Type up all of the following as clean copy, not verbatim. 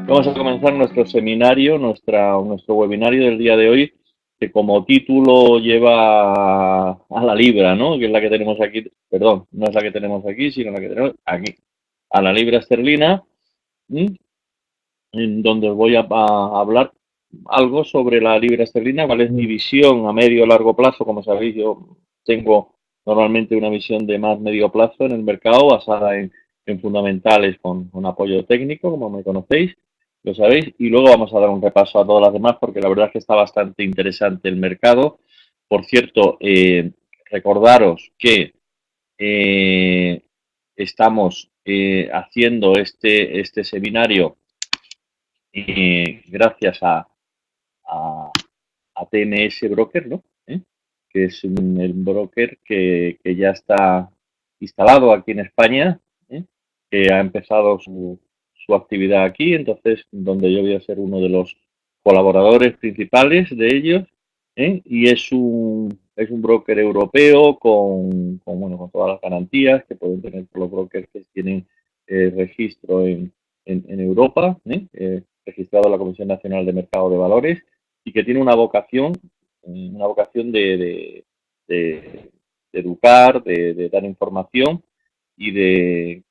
Vamos a comenzar nuestro seminario, nuestro webinario del día de hoy, que como título lleva a la libra, ¿no? Que es la que tenemos aquí, perdón, no es la que tenemos aquí, sino la que tenemos aquí, a la libra esterlina, ¿m? En donde os voy a hablar algo sobre la libra esterlina, cuál es mi visión a medio o largo plazo. Como sabéis, yo tengo normalmente una visión de más medio plazo en el mercado basada en fundamentales con apoyo técnico, como me conocéis, lo sabéis, y luego vamos a dar un repaso a todas las demás porque la verdad es que está bastante interesante el mercado. Por cierto, recordaros que eh, estamos haciendo este seminario gracias a, a TMS Broker, ¿no? Que es el broker que ya está instalado aquí en España, ¿eh? Que ha empezado su actividad aquí, entonces donde yo voy a ser uno de los colaboradores principales de ellos, y es un broker europeo bueno, con todas las garantías que pueden tener los brokers que tienen registro en Europa, registrado en la Comisión Nacional de Mercado de Valores, y que tiene una vocación de educar, de dar información y de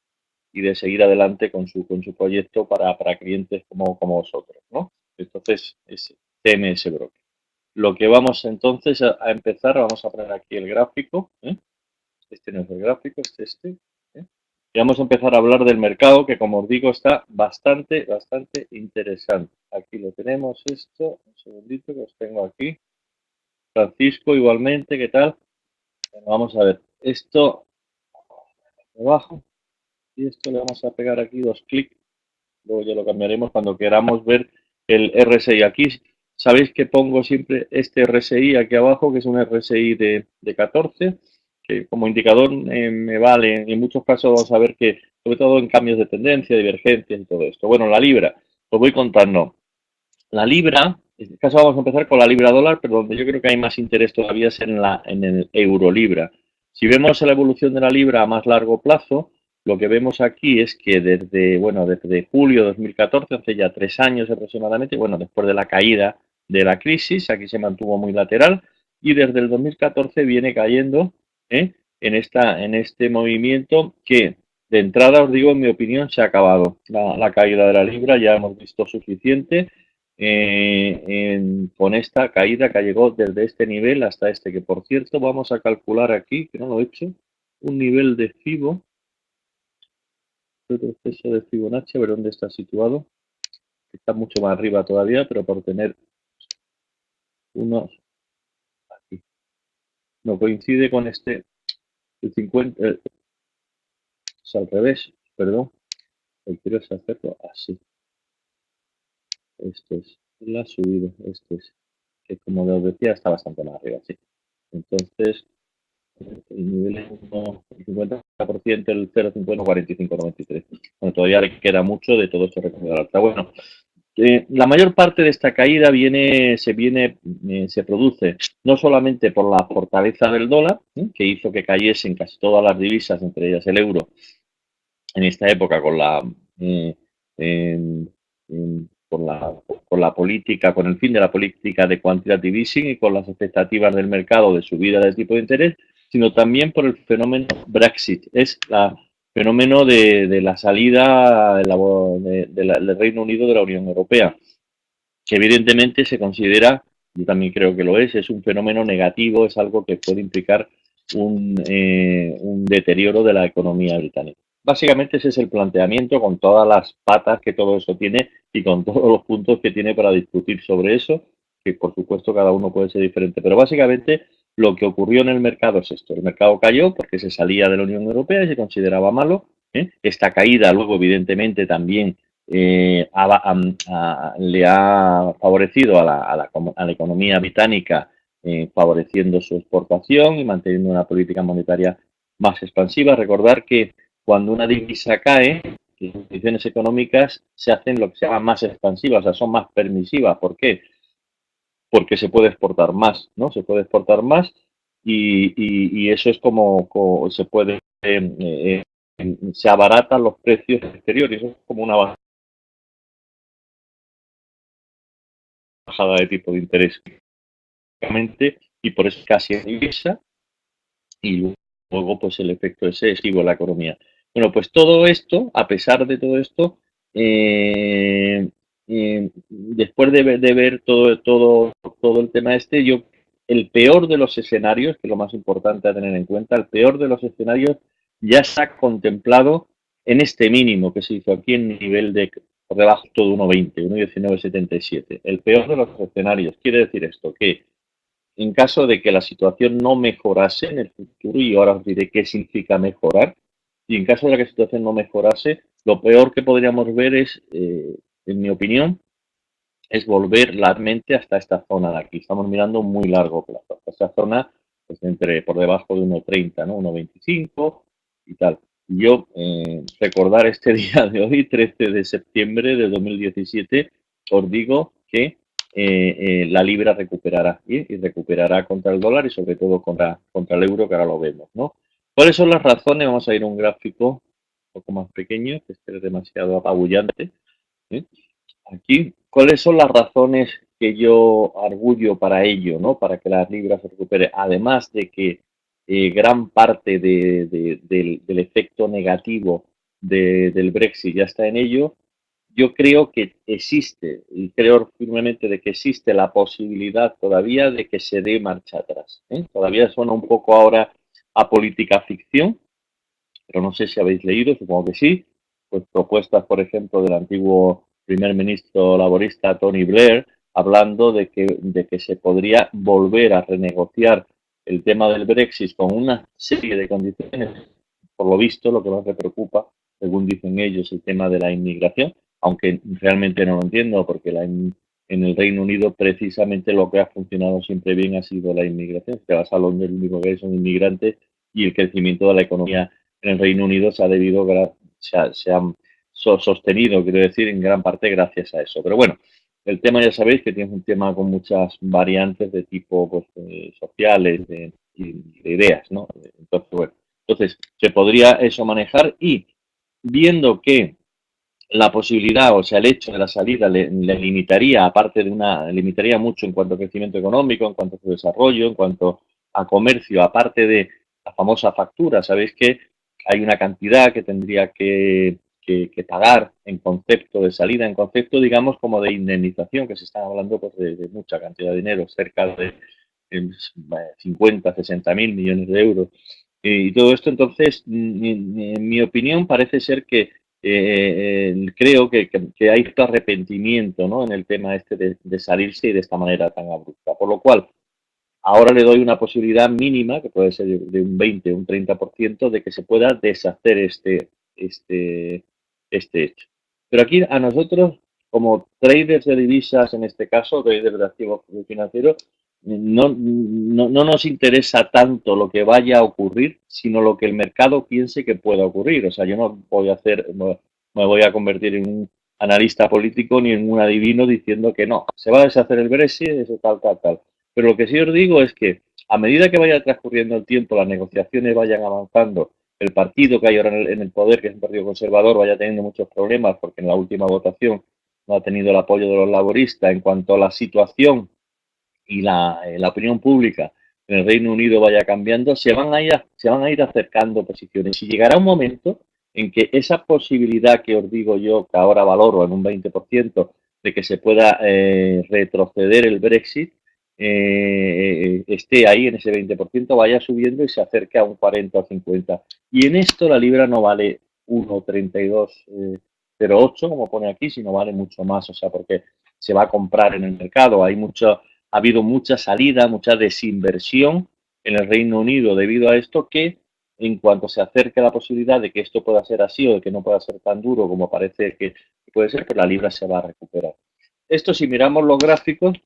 seguir adelante con su proyecto para clientes como vosotros, ¿no? Entonces, es TMS Broker. Lo que vamos entonces a empezar, vamos a poner aquí el gráfico, ¿eh? Este no es el gráfico, este. ¿Eh? Y vamos a empezar a hablar del mercado, que como os digo, está bastante interesante. Aquí lo tenemos esto, un segundito que os tengo aquí. Francisco, igualmente, ¿qué tal? Bueno, vamos a ver, esto abajo y esto le vamos a pegar aquí dos clics, luego ya lo cambiaremos cuando queramos ver el RSI. Aquí sabéis que pongo siempre este RSI aquí abajo, que es un RSI de 14, que como indicador me vale. En muchos casos vamos a ver que, sobre todo en cambios de tendencia, divergencias y todo esto. Bueno, la libra, os voy contando. La libra, en este caso vamos a empezar con la libra dólar, pero donde yo creo que hay más interés todavía es en el euro libra. Si vemos la evolución de la libra a más largo plazo, lo que vemos aquí es que desde julio de 2014, hace ya 3 años aproximadamente, bueno, después de la caída de la crisis, aquí se mantuvo muy lateral, y desde el 2014 viene cayendo en este movimiento que, de entrada, os digo, en mi opinión, se ha acabado. La caída de la libra ya hemos visto suficiente con esta caída que llegó desde este nivel hasta este, que por cierto vamos a calcular aquí, que no lo he hecho, un nivel de Fibo, retroceso de Fibonacci, a ver dónde está situado, está mucho más arriba todavía, pero por tener unos aquí, no coincide con este, el 50, es al revés, perdón, quiero hacerlo así, este es la subida, este es, que como os decía está bastante más arriba, sí. Entonces, el nivel es el 50%, el 0,50, 45, 93. Bueno, todavía le queda mucho de todo esto recorrido al alta. Bueno, la mayor parte de esta caída se produce no solamente por la fortaleza del dólar, que hizo que cayesen casi todas las divisas, entre ellas el euro, en esta época eh, en- con la política, con el fin de la política de quantitative easing y con las expectativas del mercado de subida del tipo de interés, sino también por el fenómeno Brexit. Es el fenómeno de la salida del Reino Unido de la Unión Europea, que evidentemente se considera, yo también creo que lo es un fenómeno negativo, es algo que puede implicar un deterioro de la economía británica. Básicamente ese es el planteamiento, con todas las patas que todo eso tiene y con todos los puntos que tiene para discutir sobre eso, que por supuesto cada uno puede ser diferente, pero básicamente lo que ocurrió en el mercado es esto: el mercado cayó porque se salía de la Unión Europea y se consideraba malo. Esta caída luego evidentemente también le ha favorecido a la economía británica, favoreciendo su exportación y manteniendo una política monetaria más expansiva. Recordar que cuando una divisa cae, las condiciones económicas se hacen lo que se llama más expansivas, o sea, son más permisivas. ¿Por qué? Porque se puede exportar más, ¿no? Se puede exportar más y eso es como se puede, se abaratan los precios exteriores, eso es como una bajada de tipo de interés y por eso casi regresa y luego pues el efecto ese es en la economía. Bueno, pues todo esto, a pesar de todo esto, después de ver todo el tema este, el peor de los escenarios, que es lo más importante a tener en cuenta, el peor de los escenarios ya se ha contemplado en este mínimo que se hizo aquí en nivel de por debajo de 1,20, 1,1977. El peor de los escenarios. Quiere decir esto, que en caso de que la situación no mejorase en el futuro, y ahora os diré qué significa mejorar, y en caso de que la situación no mejorase, lo peor que podríamos ver es, en mi opinión, es volver la mente hasta esta zona de aquí. Estamos mirando un muy largo plazo. Esta zona, pues por debajo de 1,30, ¿no? 1,25 y tal. Y yo, recordar este día de hoy, 13 de septiembre de 2017, os digo que la libra recuperará y recuperará contra el dólar y sobre todo contra el euro, que ahora lo vemos, ¿no? ¿Cuáles son las razones? Vamos a ir a un gráfico un poco más pequeño, que este es demasiado apabullante. ¿Eh? Aquí, ¿cuáles son las razones que yo arguyo para ello, ¿no? Para que las libras se recupere? Además de que gran parte del efecto negativo del Brexit ya está en ello, yo creo que existe, y creo firmemente de que existe la posibilidad todavía de que se dé marcha atrás. Todavía suena un poco ahora a política ficción, pero no sé si habéis leído, supongo que sí, pues propuestas, por ejemplo, del antiguo primer ministro laborista Tony Blair, hablando de que se podría volver a renegociar el tema del Brexit con una serie de condiciones. Por lo visto, lo que más me preocupa, según dicen ellos, el tema de la inmigración, aunque realmente no lo entiendo, porque en el Reino Unido precisamente lo que ha funcionado siempre bien ha sido la inmigración. Si te vas a Londres, lo único que hay son inmigrantes y el crecimiento de la economía en el Reino Unido se ha han sostenido, quiero decir, en gran parte gracias a eso. Pero bueno, el tema ya sabéis que tiene un tema con muchas variantes de tipo pues, sociales y de ideas, ¿no? Entonces, bueno, se podría eso manejar y viendo que la posibilidad, o sea, el hecho de la salida le limitaría, aparte limitaría mucho en cuanto a crecimiento económico, en cuanto a su desarrollo, en cuanto a comercio, aparte de la famosa factura. Sabéis que hay una cantidad que tendría que pagar en concepto de salida, en concepto, digamos, como de indemnización, que se está hablando pues, de mucha cantidad de dinero, cerca de 50, 60 mil millones de euros. Y todo esto, entonces, en mi opinión, parece ser que creo que hay cierto arrepentimiento, ¿no? En el tema este de salirse y de esta manera tan abrupta. Por lo cual, ahora le doy una posibilidad mínima, que puede ser de un 20 o un 30%, de que se pueda deshacer este hecho. Pero aquí a nosotros, como traders de divisas, en este caso, traders de activos financieros, no nos interesa tanto lo que vaya a ocurrir, sino lo que el mercado piense que pueda ocurrir. O sea, yo no voy a me voy a convertir en un analista político ni en un adivino diciendo que no, se va a deshacer el Brexit, eso tal, tal, tal. Pero lo que sí os digo es que a medida que vaya transcurriendo el tiempo, las negociaciones vayan avanzando, el partido que hay ahora en el poder, que es un partido conservador, vaya teniendo muchos problemas porque en la última votación no ha tenido el apoyo de los laboristas en cuanto a la situación y la opinión pública en el Reino Unido vaya cambiando, se van a ir acercando posiciones. Y llegará un momento en que esa posibilidad que os digo yo, que ahora valoro en un 20%, de que se pueda retroceder el Brexit, esté ahí en ese 20%, vaya subiendo y se acerque a un 40 o 50. Y en esto la libra no vale 1,3208, como pone aquí, sino vale mucho más, o sea, porque se va a comprar en el mercado. Ha habido mucha salida, mucha desinversión en el Reino Unido debido a esto, que en cuanto se acerque la posibilidad de que esto pueda ser así o de que no pueda ser tan duro como parece que puede ser, pues la libra se va a recuperar. Esto, si miramos los gráficos,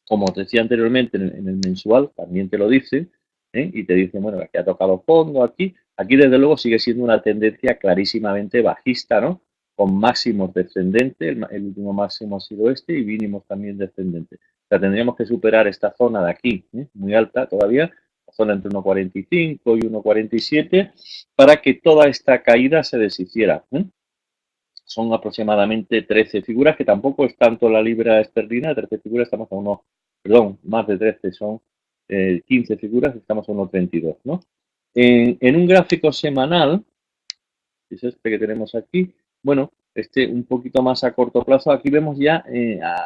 como te decía anteriormente en el mensual, también te lo dice, y te dice, bueno, aquí ha tocado fondo, aquí desde luego sigue siendo una tendencia clarísimamente bajista, ¿no? Con máximos descendentes, el último máximo ha sido este y mínimos también descendentes. O sea, tendríamos que superar esta zona de aquí, muy alta todavía, la zona entre 1,45 y 1,47, para que toda esta caída se deshiciera. son aproximadamente 13 figuras, que tampoco es tanto la libra esterlina, 13 figuras, estamos a uno, perdón, más de 13 son 15 figuras, estamos a 1,32, ¿no? En un gráfico semanal, es este que tenemos aquí, bueno, este un poquito más a corto plazo, aquí vemos ya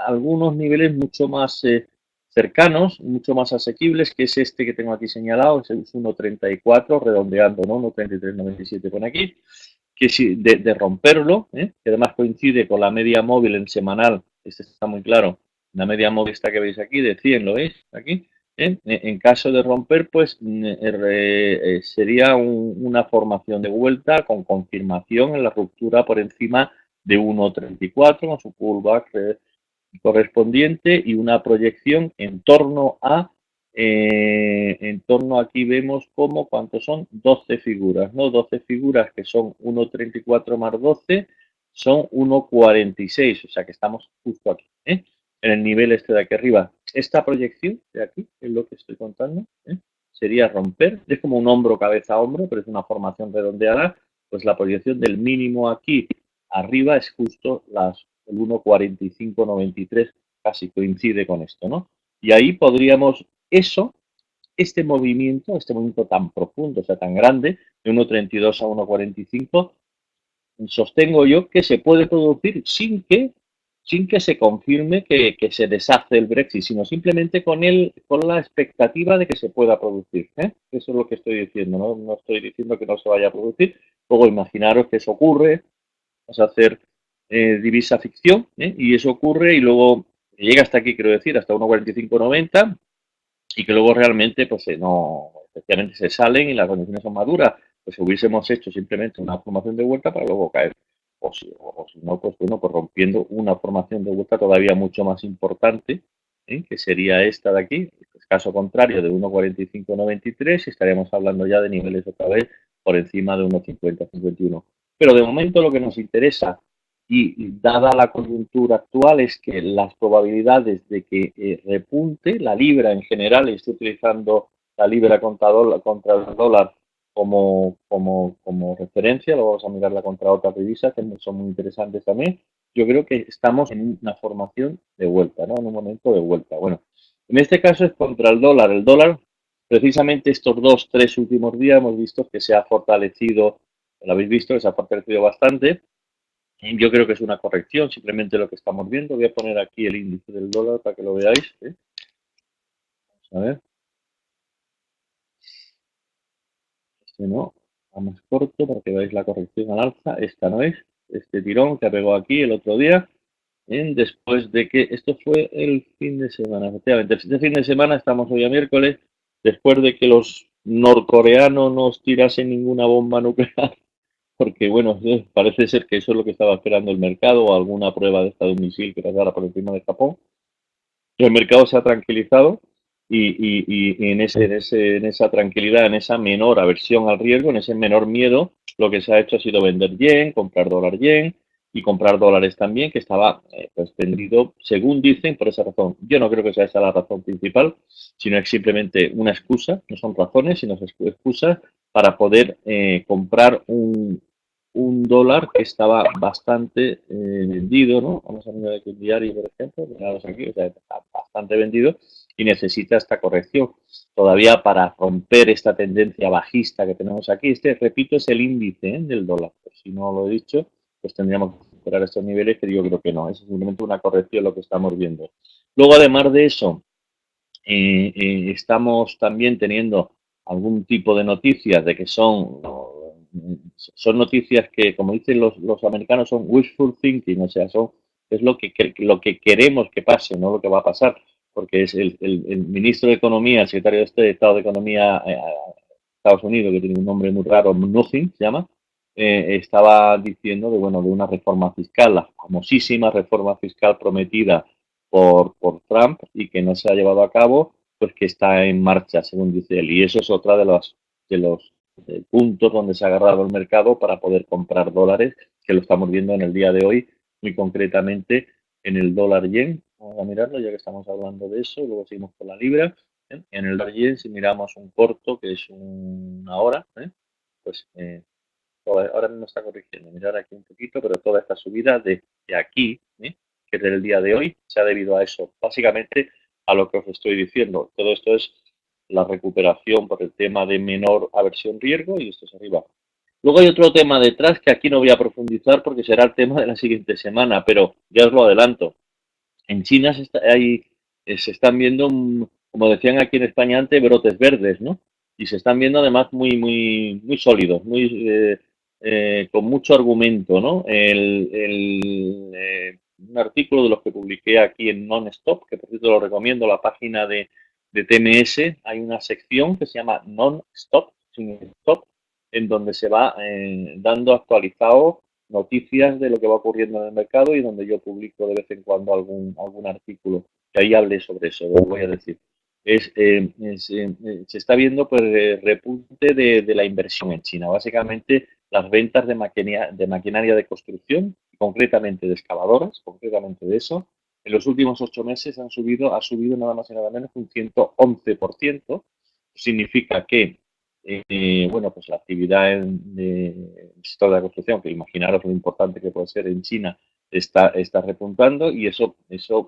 algunos niveles mucho más cercanos, mucho más asequibles, que es este que tengo aquí señalado, es el 1,34, redondeando, ¿no? 1,3397 pone aquí, que si de romperlo, que además coincide con la media móvil en semanal, este está muy claro, la media móvil esta que veis aquí, de 100, ¿lo veis? Aquí. En caso de romper, pues sería una formación de vuelta con confirmación en la ruptura por encima de 1,34 con su pullback correspondiente y una proyección en torno aquí vemos como cuántos son 12 figuras, ¿no? 12 figuras que son 1,34 más 12 son 1,46, o sea que estamos justo aquí, en el nivel este de aquí arriba. Esta proyección de aquí es lo que estoy contando, sería romper, es como un hombro, cabeza, hombro, pero es una formación redondeada, pues la proyección del mínimo aquí arriba es justo el 1,4593, casi coincide con esto, ¿no? Y ahí podríamos, este movimiento tan profundo, o sea, tan grande, de 1,32 a 1,45, sostengo yo que se puede producir sin que se confirme que se deshace el Brexit, sino simplemente con la expectativa de que se pueda producir. Eso es lo que estoy diciendo, ¿no? No estoy diciendo que no se vaya a producir. Luego imaginaros que eso ocurre, vamos a hacer divisa ficción, y eso ocurre y luego llega hasta aquí, quiero decir, hasta 1,4590 y que luego realmente, pues no, especialmente se salen y las condiciones son maduras, pues hubiésemos hecho simplemente una formación de vuelta para luego caer. O si no, pues bueno, pues rompiendo una formación de vuelta todavía mucho más importante, que sería esta de aquí. Pues caso contrario de 1,4593, estaríamos hablando ya de niveles otra vez por encima de 1,50-51. Pero de momento lo que nos interesa y dada la coyuntura actual es que las probabilidades de que repunte la libra en general, y estoy utilizando la libra contra el dólar como referencia, luego vamos a mirarla contra otras divisas que son muy interesantes también. Yo creo que estamos en una formación de vuelta, ¿no? En un momento de vuelta. Bueno, en este caso es contra el dólar. El dólar, precisamente estos 2, 3 últimos días hemos visto que se ha fortalecido, lo habéis visto, que se ha fortalecido bastante. Yo creo que es una corrección, simplemente lo que estamos viendo. Voy a poner aquí el índice del dólar para que lo veáis. A ver, este no, a más corto para que veáis la corrección al alza. Esta no es, este tirón que pegó aquí el otro día, después de que, esto fue el fin de semana, efectivamente. Este fin de semana, estamos hoy a miércoles, después de que los norcoreanos nos tirasen ninguna bomba nuclear, porque bueno, parece ser que eso es lo que estaba esperando el mercado, o alguna prueba de esta de un misil que pasara por encima de Japón. El mercado se ha tranquilizado y en esa tranquilidad, en esa menor aversión al riesgo, en ese menor miedo, lo que se ha hecho ha sido vender yen, comprar dólar yen y comprar dólares también, que estaba pues vendido, según dicen, por esa razón. Yo no creo que sea esa la razón principal, sino es simplemente una excusa, no son razones, sino excusas para poder comprar un dólar que estaba bastante vendido, ¿no? Vamos a mirar aquí el diario, por ejemplo, miraros aquí, o sea, está bastante vendido y necesita esta corrección. Todavía para romper esta tendencia bajista que tenemos aquí, repito, es el índice del dólar. Pues si no lo he dicho, pues tendríamos que superar estos niveles, pero yo creo que no, es simplemente una corrección lo que estamos viendo. Luego, además de eso, estamos también teniendo algún tipo de noticias de que son noticias que, como dicen los americanos, son wishful thinking, o sea, es lo que queremos que pase, no lo que va a pasar, porque es el ministro de Economía, el secretario de Estado de Economía Estados Unidos, que tiene un nombre muy raro, Mnuchin se llama, estaba diciendo de una reforma fiscal, la famosísima reforma fiscal prometida por Trump y que no se ha llevado a cabo, pues que está en marcha, según dice él. Y eso es otra de los puntos donde se ha agarrado el mercado para poder comprar dólares, que lo estamos viendo en el día de hoy, muy concretamente en el dólar yen. Vamos a mirarlo ya que estamos hablando de eso, luego seguimos con la libra. En el dólar yen, si miramos un corto, que es una hora, pues ahora mismo está corrigiendo, mirar aquí un poquito, pero toda esta subida de aquí, que es del día de hoy, se ha debido a eso. Básicamente a lo que os estoy diciendo. Todo esto es la recuperación por el tema de menor aversión riesgo y esto es arriba. Luego hay otro tema detrás que aquí no voy a profundizar porque será el tema de la siguiente semana, pero ya os lo adelanto. En China se están viendo, como decían aquí en España antes, brotes verdes, ¿no? Y se están viendo además muy sólidos, con mucho argumento, ¿no? Un artículo de los que publiqué aquí en Non-Stop, que por cierto lo recomiendo, la página de TMS, hay una sección que se llama Non-Stop, sin stop, en donde se va dando actualizado noticias de lo que va ocurriendo en el mercado y donde yo publico de vez en cuando algún artículo que ahí hable sobre eso, lo voy a decir. Se está viendo pues repunte de la inversión en China. Básicamente las ventas de maquinaria de construcción, concretamente de excavadoras, concretamente de eso, en los últimos 8 meses ha subido nada más y nada menos un 111%. Significa que bueno, pues la actividad el sector de la construcción, que imaginaros lo importante que puede ser en China, está repuntando y eso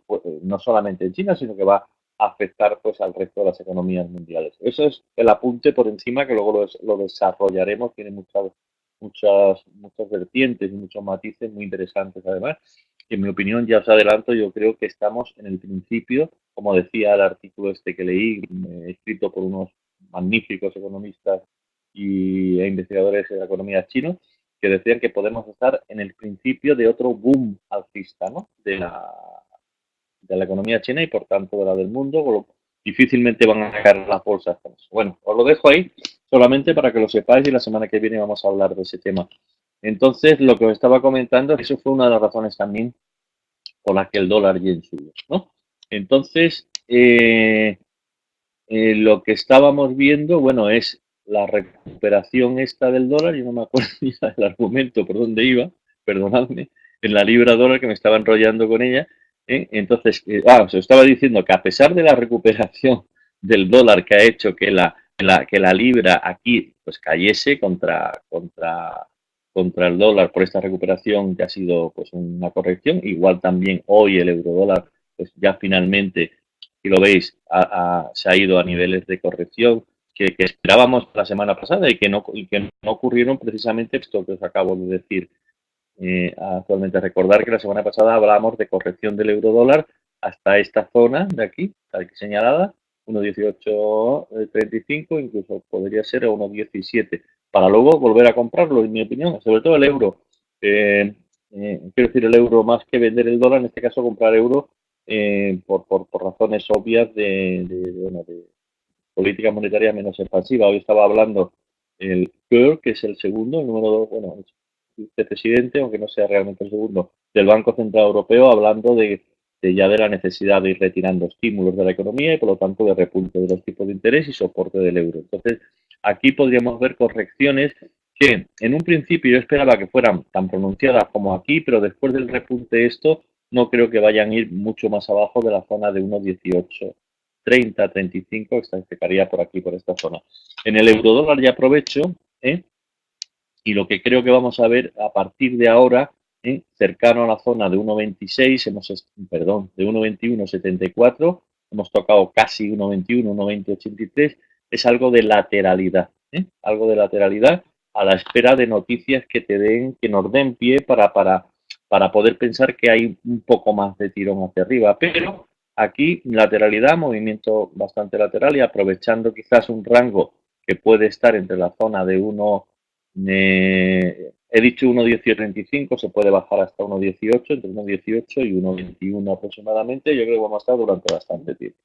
pues, no solamente en China, sino que va a afectar pues al resto de las economías mundiales. Eso es el apunte por encima que luego lo desarrollaremos, tiene muchas vertientes y muchos matices muy interesantes además. Y en mi opinión, ya os adelanto, yo creo que estamos en el principio, como decía el artículo este que leí, escrito por unos magníficos economistas e investigadores de la economía chinos, que decían que podemos estar en el principio de otro boom alcista, ¿no? de la economía china y por tanto de la del mundo. Difícilmente van a caer las bolsas con eso. Bueno, os lo dejo ahí solamente para que lo sepáis y la semana que viene vamos a hablar de ese tema. Entonces, lo que os estaba comentando, eso fue una de las razones también por las que el dólar yen subió, ¿no? Entonces, lo que estábamos viendo, bueno, es la recuperación esta del dólar, yo no me acuerdo ya del argumento por dónde iba, perdonadme, en la libra dólar que me estaba enrollando con ella. Entonces, os estaba diciendo que a pesar de la recuperación del dólar que ha hecho que la libra aquí pues cayese contra el dólar por esta recuperación que ha sido pues una corrección, igual también hoy el eurodólar pues ya finalmente, si lo veis, se ha ido a niveles de corrección que esperábamos la semana pasada y que no ocurrieron precisamente esto que os acabo de decir actualmente. Recordar que la semana pasada hablábamos de corrección del euro-dólar hasta esta zona de aquí, aquí señalada, 1,1835, incluso podría ser a 1,17, para luego volver a comprarlo, en mi opinión, sobre todo el euro. Quiero decir, el euro más que vender el dólar, en este caso comprar euro por razones obvias de política monetaria menos expansiva. Hoy estaba hablando el Kerr, que es el segundo, el número 2, bueno, el vicepresidente, aunque no sea realmente el segundo, del Banco Central Europeo, hablando ya de la necesidad de ir retirando estímulos de la economía y por lo tanto de repunte de los tipos de interés y soporte del euro. Entonces, aquí podríamos ver correcciones que en un principio yo esperaba que fueran tan pronunciadas como aquí, pero después del repunte esto no creo que vayan a ir mucho más abajo de la zona de 1,18 30, 35, que estaría por aquí, por esta zona. En el eurodólar ya aprovecho, y lo que creo que vamos a ver a partir de ahora, cercano a la zona de 1,26, de 1,21,74, hemos tocado casi 1,21, 1,20,83, es algo de lateralidad, algo de lateralidad a la espera de noticias que nos den pie para poder pensar que hay un poco más de tirón hacia arriba, pero aquí lateralidad, movimiento bastante lateral y aprovechando quizás un rango que puede estar entre la zona de he dicho 1,1835, se puede bajar hasta 1,18, entre 1,18 y 1,21 aproximadamente. Yo creo que vamos a estar durante bastante tiempo.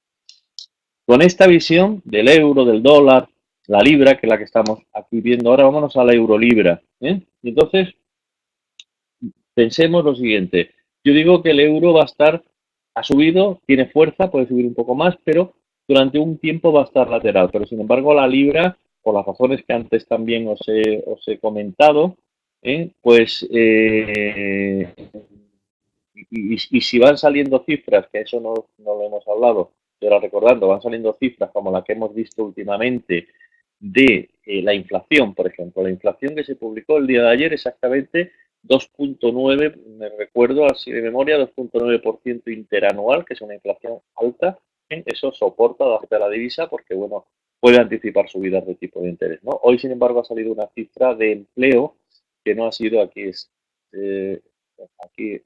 Con esta visión del euro, del dólar, la libra, que es la que estamos aquí viendo ahora, vámonos a la euro-libra. Entonces, pensemos lo siguiente. Yo digo que el euro ha subido, tiene fuerza, puede subir un poco más, pero durante un tiempo va a estar lateral. Pero sin embargo, la libra, por las razones que antes también os he comentado, pues y si van saliendo cifras, que eso no lo hemos hablado, pero recordando, van saliendo cifras como la que hemos visto últimamente de la inflación, por ejemplo. La inflación que se publicó el día de ayer exactamente 2,9, me recuerdo así de memoria, 2,9% interanual, que es una inflación alta. Eso soporta la divisa porque, bueno, puede anticipar subidas de tipo de interés, ¿no? Hoy, sin embargo, ha salido una cifra de empleo que no ha sido eh, aquí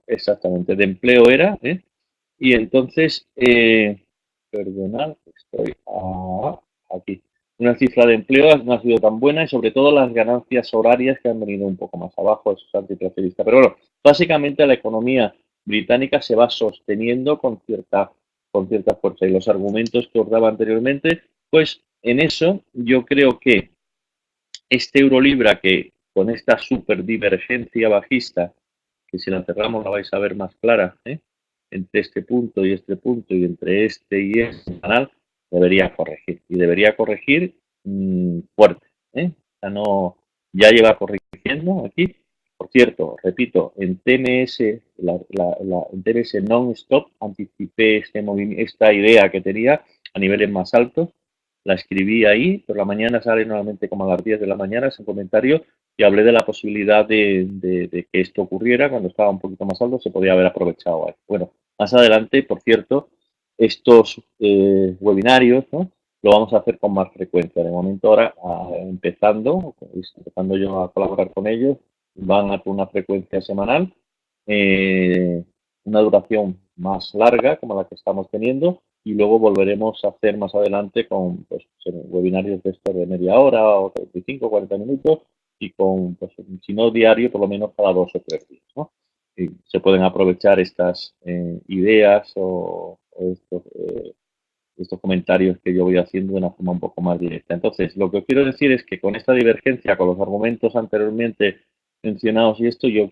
exactamente, de empleo era, ¿eh? Y entonces, perdonad, estoy aquí. Una cifra de empleo no ha sido tan buena y sobre todo las ganancias horarias que han venido un poco más abajo, eso es antiinflacionista. Pero bueno, básicamente la economía británica se va sosteniendo con cierta fuerza y los argumentos que os daba anteriormente, pues en eso yo creo que este Eurolibra que con esta super divergencia bajista, que si la cerramos la vais a ver más clara, entre este punto y entre este y este canal, debería corregir. Y debería corregir fuerte. O sea, no, ya lleva corrigiendo aquí. Por cierto, repito, en TMS, en TMS non-stop, anticipé esta idea que tenía a niveles más altos, la escribí ahí, por la mañana sale nuevamente como a las 10 de la mañana ese comentario y hablé de la posibilidad de que esto ocurriera cuando estaba un poquito más alto, se podía haber aprovechado ahí. Bueno, más adelante, por cierto, estos webinarios, ¿no? Lo vamos a hacer con más frecuencia. De momento ahora, empezando yo a colaborar con ellos, van a una frecuencia semanal, eh, una duración más larga como la que estamos teniendo y luego volveremos a hacer más adelante con pues, webinarios de estos de media hora o 35, 40 minutos y con, pues, si no diario, por lo menos cada 2 o 3 días, ¿no? Y se pueden aprovechar estas ideas o estos comentarios que yo voy haciendo de una forma un poco más directa. Entonces, lo que quiero decir es que con esta divergencia, con los argumentos anteriormente mencionados y esto, yo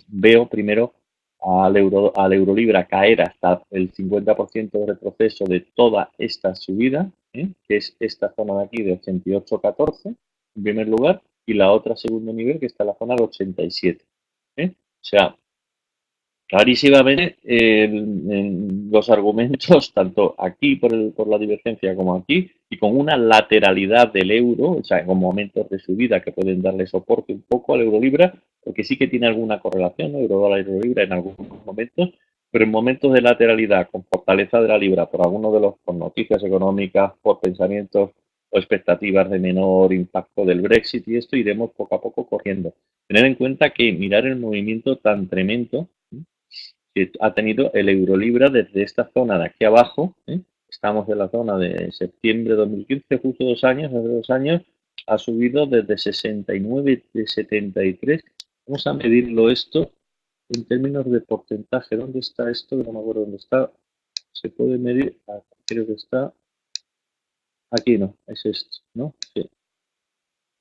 veo primero al Eurolibra caer hasta el 50% de retroceso de toda esta subida, que es esta zona de aquí de 88,14 en primer lugar, y la otra segundo nivel que está en la zona de 87. O sea, clarísimamente, en los argumentos, tanto aquí por la divergencia como aquí, y con una lateralidad del euro, o sea, con momentos de subida que pueden darle soporte un poco al euro-libra, porque sí que tiene alguna correlación, ¿no? Euro-dólar, euro-libra en algunos momentos, pero en momentos de lateralidad, con fortaleza de la libra, por algunos de los, por noticias económicas, por pensamientos o expectativas de menor impacto del Brexit y esto, iremos poco a poco corriendo. Tener en cuenta que mirar el movimiento tan tremendo que ha tenido el Eurolibra desde esta zona de aquí abajo, estamos en la zona de septiembre de 2015, justo 2 años, hace 2 años, ha subido desde 69 de 73. Vamos a medirlo esto en términos de porcentaje. ¿Dónde está esto? No me acuerdo dónde está. Se puede medir, creo que está aquí, no, es esto, ¿no? Sí.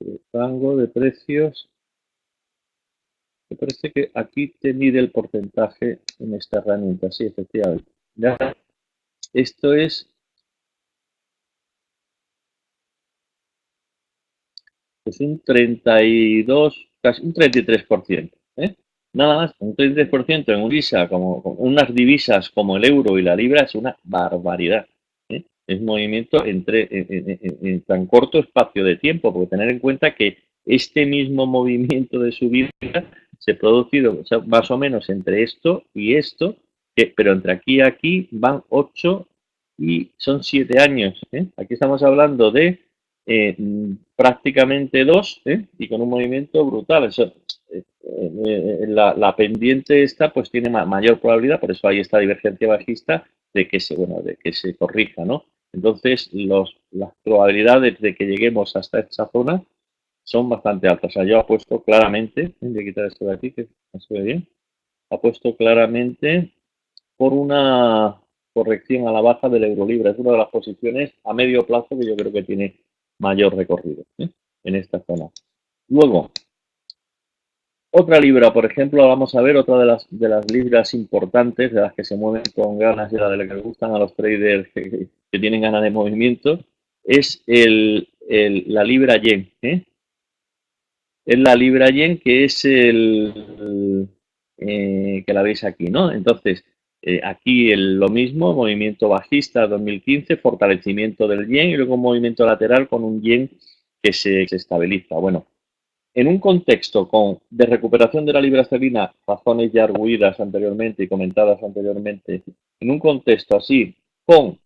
El rango de precios. Me parece que aquí te mide el porcentaje en esta herramienta, sí, efectivamente. Ya, esto es pues un 32, casi un 33%. Nada más, un 33% en un divisa como unas divisas como el euro y la libra es una barbaridad. Es movimiento en tan corto espacio de tiempo, porque tener en cuenta que este mismo movimiento de subida se ha producido, o sea, más o menos entre esto y esto, pero entre aquí y aquí van 8 y son 7 años. Aquí estamos hablando de prácticamente 2, y con un movimiento brutal. Eso, la pendiente esta pues tiene mayor probabilidad, por eso hay esta divergencia bajista de que de que se corrija, ¿no? Entonces, las probabilidades de que lleguemos hasta esa zona son bastante altas. O sea, yo apuesto claramente, voy a quitar esto de aquí que no se ve bien, apuesto claramente por una corrección a la baja del Eurolibra. Es una de las posiciones a medio plazo que yo creo que tiene mayor recorrido en esta zona. Luego, otra libra, por ejemplo, vamos a ver otra de las libras importantes, de las que se mueven con ganas y la de las que les gustan a los traders que tienen ganas de movimiento, es la libra yen. Es la libra yen que es que la veis aquí, ¿no? Entonces, Aquí lo mismo, movimiento bajista 2015, fortalecimiento del yen y luego un movimiento lateral con un yen que se estabiliza. Bueno, en un contexto de recuperación de la libra esterlina, razones ya arguidas anteriormente y comentadas anteriormente, en un contexto así, con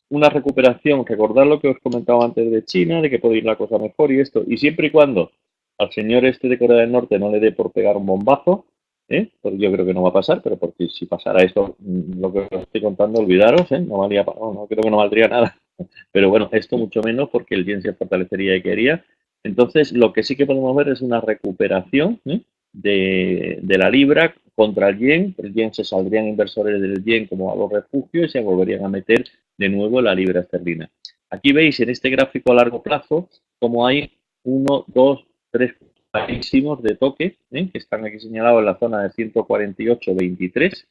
una recuperación, recordar lo que os comentaba antes de China, de que puede ir la cosa mejor y esto, y siempre y cuando al señor este de Corea del Norte no le dé por pegar un bombazo, pues yo creo que no va a pasar, pero porque si pasara esto, lo que os estoy contando, olvidaros, no valía, no, creo que no valdría nada. Pero bueno, esto mucho menos porque el yen se fortalecería y quería. Entonces, lo que sí que podemos ver es una recuperación de la libra contra el yen se saldrían inversores del yen como a los refugios y se volverían a meter de nuevo la libra esterlina. Aquí veis en este gráfico a largo plazo como hay uno, dos, tres clarísimos de toque que están aquí señalados en la zona de 148.23.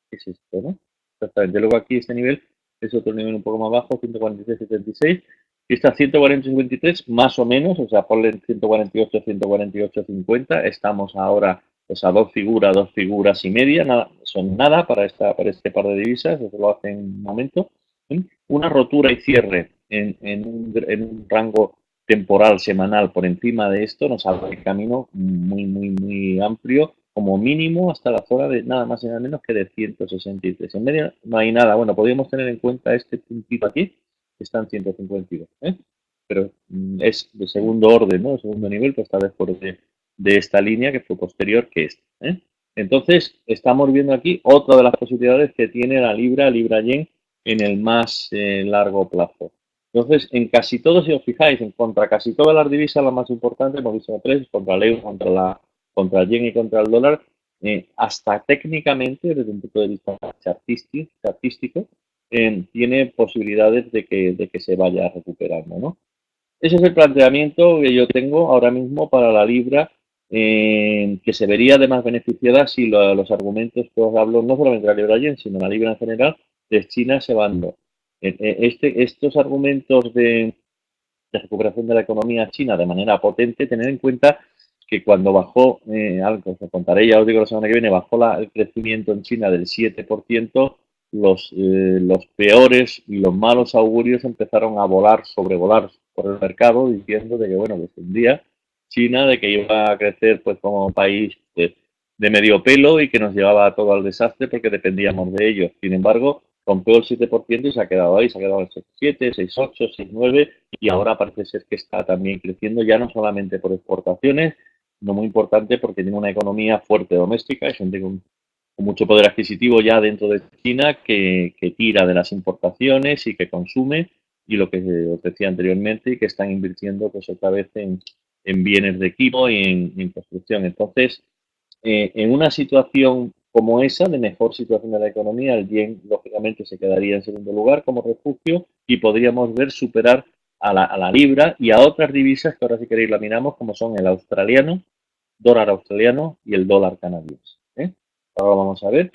¿Qué es esto, no? Exactamente. Luego aquí este nivel es otro nivel un poco más bajo, 146.76. Y está 148.23 más o menos, o sea, ponle 148, 148.50. Estamos ahora pues a dos figuras y media, nada, son nada para este par de divisas, eso lo hace en un momento. Una rotura y cierre en un rango temporal semanal por encima de esto nos abre el camino muy, muy, muy amplio, como mínimo hasta la zona de nada más y nada menos que de 163. En medio no hay nada. Bueno, podríamos tener en cuenta este puntito aquí, que está en 152, pero es de segundo orden, ¿no? De segundo nivel, pues está después de esta línea que fue posterior que esta. Entonces, estamos viendo aquí otra de las posibilidades que tiene la libra-yen en el más largo plazo. Entonces, en casi todos, si os fijáis, en contra casi todas las divisas, las más importantes, hemos visto tres, contra el euro, contra el yen y contra el dólar, hasta técnicamente, desde un punto de vista chartístico, tiene posibilidades de que se vaya recuperando, ¿no? Ese es el planteamiento que yo tengo ahora mismo para la libra, que se vería además beneficiada si los argumentos que os hablo, no solamente de la libra yen, sino la libra en general, de China se van dando. Estos argumentos de recuperación de la economía china de manera potente, tener en cuenta que cuando bajó, algo que os contaré, ya os digo la semana que viene, bajó el crecimiento en China del 7%, los peores y los malos augurios empezaron a sobrevolar por el mercado, diciendo de que, bueno, pues un día China, de que iba a crecer pues como país de medio pelo y que nos llevaba todo al desastre porque dependíamos de ellos. Sin embargo, rompió el 7% y se ha quedado ahí, se ha quedado en 6,7, 6,8, 6,9 y ahora parece ser que está también creciendo ya no solamente por exportaciones, no muy importante porque tiene una economía fuerte doméstica, hay gente con mucho poder adquisitivo ya dentro de China que tira de las importaciones y que consume y lo que os decía anteriormente y que están invirtiendo pues otra vez en bienes de equipo y en construcción. Entonces, en una situación como esa, de mejor situación de la economía, el yen lógicamente se quedaría en segundo lugar como refugio y podríamos ver superar a la libra y a otras divisas que ahora si queréis la miramos como son el australiano, dólar australiano y el dólar canadiense. Ahora vamos a ver.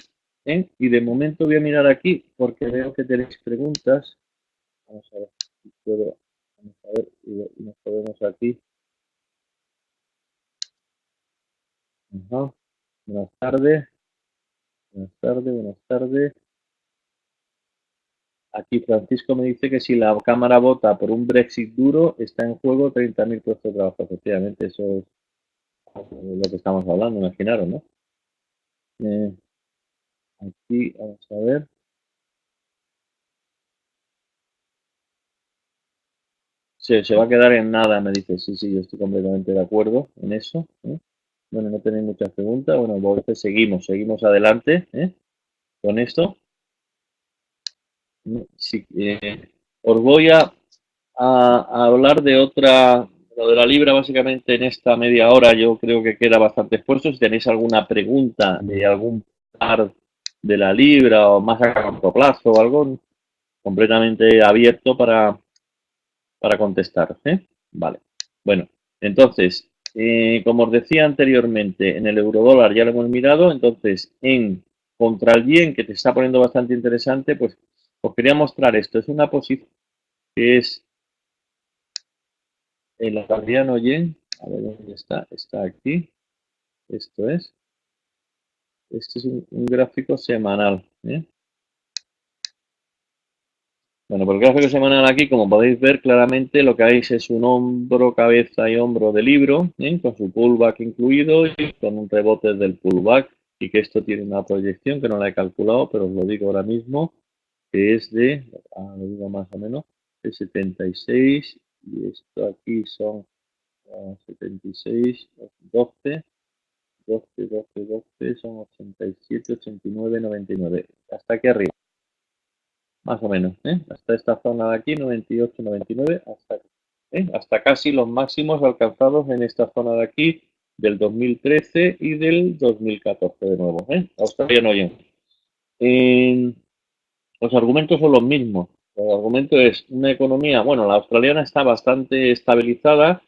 Y de momento voy a mirar aquí porque veo que tenéis preguntas. Vamos a ver si puedo. Vamos a ver y nos podemos aquí. Ajá. Buenas tardes. Buenas tardes, buenas tardes. Aquí Francisco me dice que si la Cámara vota por un Brexit duro, está en juego 30.000 puestos de trabajo. Efectivamente, eso es lo que estamos hablando, imaginaros, ¿no? Eh, aquí, vamos a ver. Se va a quedar en nada, me dice. Sí, sí, yo estoy completamente de acuerdo en eso. Bueno, no tenéis muchas preguntas. Bueno, pues seguimos adelante con esto. Sí, os voy a hablar de otra, lo de la libra básicamente en esta media hora yo creo que queda bastante esfuerzo. Si tenéis alguna pregunta de algún par de la libra o más a corto plazo o algo, completamente abierto para contestar. Vale. Bueno, entonces, como os decía anteriormente, en el eurodólar ya lo hemos mirado, entonces en contra el yen, que te está poniendo bastante interesante, pues os quería mostrar esto. Es una posición que es el australiano yen. A ver dónde está. Está aquí. Esto es. Este es un gráfico semanal, ¿eh? Bueno, por el gráfico semanal aquí, como podéis ver claramente, lo que hay es un hombro, cabeza y hombro de libro, ¿eh? Con su pullback incluido y con un rebote del pullback, y que esto tiene una proyección que no la he calculado, pero os lo digo ahora mismo, que es de, lo digo más o menos, de 76, y esto aquí son 76, 12, 12, 12, 12, son 87, 89, 99, hasta aquí arriba, más o menos, ¿eh? Hasta esta zona de aquí, 98, 99, hasta casi los máximos alcanzados en esta zona de aquí del 2013 y del 2014 de nuevo, ¿eh? Australiano yen. Los argumentos son los mismos. El argumento es una economía, bueno, la australiana está bastante estabilizada,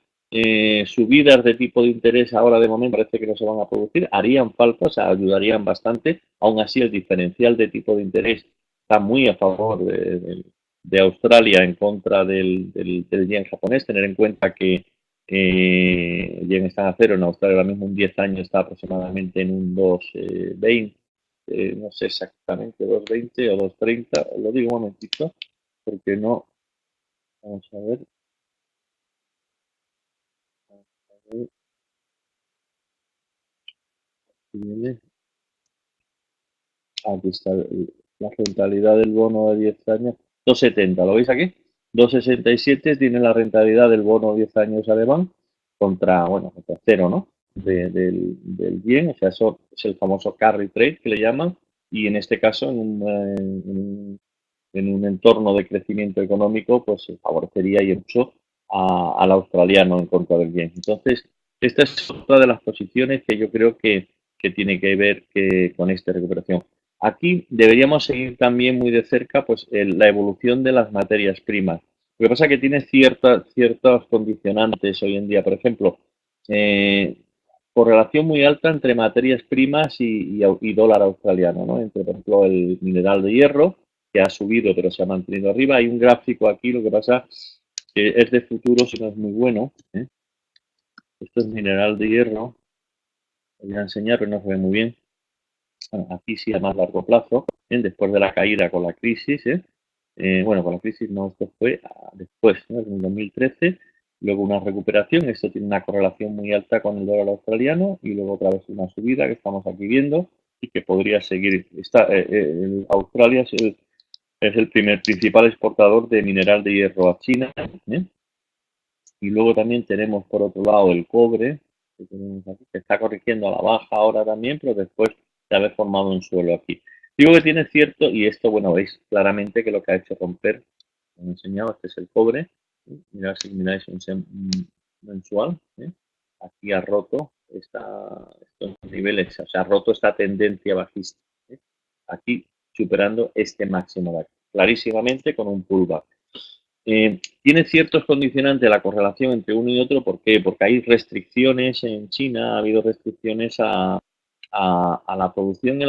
subidas de tipo de interés ahora de momento parece que no se van a producir, harían falta, o sea, ayudarían bastante, aún así el diferencial de tipo de interés está muy a favor de Australia en contra del yen japonés, tener en cuenta que el yen está a cero, en Australia ahora mismo un 10 años está aproximadamente en un 2,20, no sé exactamente, 2,20 o 2,30, lo digo un momentito, porque no, vamos a ver, si viene, aquí está la rentabilidad del bono de 10 años, 2,70, ¿lo veis aquí? 2,67 tiene la rentabilidad del bono 10 años alemán contra, bueno, contra cero, ¿no? Del yen, o sea, eso es el famoso carry trade que le llaman, y en este caso, en un entorno de crecimiento económico, pues se favorecería y mucho al australiano en contra del yen. Entonces, esta es otra de las posiciones que yo creo que tiene que ver con esta recuperación. Aquí deberíamos seguir también muy de cerca pues la evolución de las materias primas. Lo que pasa es que tiene ciertos condicionantes hoy en día. Por ejemplo, eh, correlación muy alta entre materias primas y dólar australiano, ¿no? Entre, por ejemplo, el mineral de hierro, que ha subido pero se ha mantenido arriba. Hay un gráfico aquí, lo que pasa que es de futuro, si no es muy bueno, ¿eh? Esto es mineral de hierro, lo voy a enseñar, pero no se ve muy bien. Bueno, aquí sí a más largo plazo, ¿eh? Después de la caída con la crisis, ¿eh? Bueno, con la crisis no, esto fue después, ¿no? En 2013, luego una recuperación, esto tiene una correlación muy alta con el dólar australiano y luego otra vez una subida que estamos aquí viendo y que podría seguir. Australia es el primer principal exportador de mineral de hierro a China, ¿eh? Y luego también tenemos por otro lado el cobre, que tenemos aquí, que está corrigiendo a la baja ahora también, pero después de haber formado un suelo aquí. Digo que tiene cierto, y esto, bueno, veis claramente que lo que ha hecho romper, como he enseñado, este es el cobre. Mirad si miráis un mensual, ¿eh? Aquí ha roto estos niveles, o sea, ha roto esta tendencia bajista, ¿eh? Aquí superando este máximo de aquí, clarísimamente con un pullback. Tiene ciertos condicionantes la correlación entre uno y otro. ¿Por qué? Porque hay restricciones en China, ha habido restricciones a la producción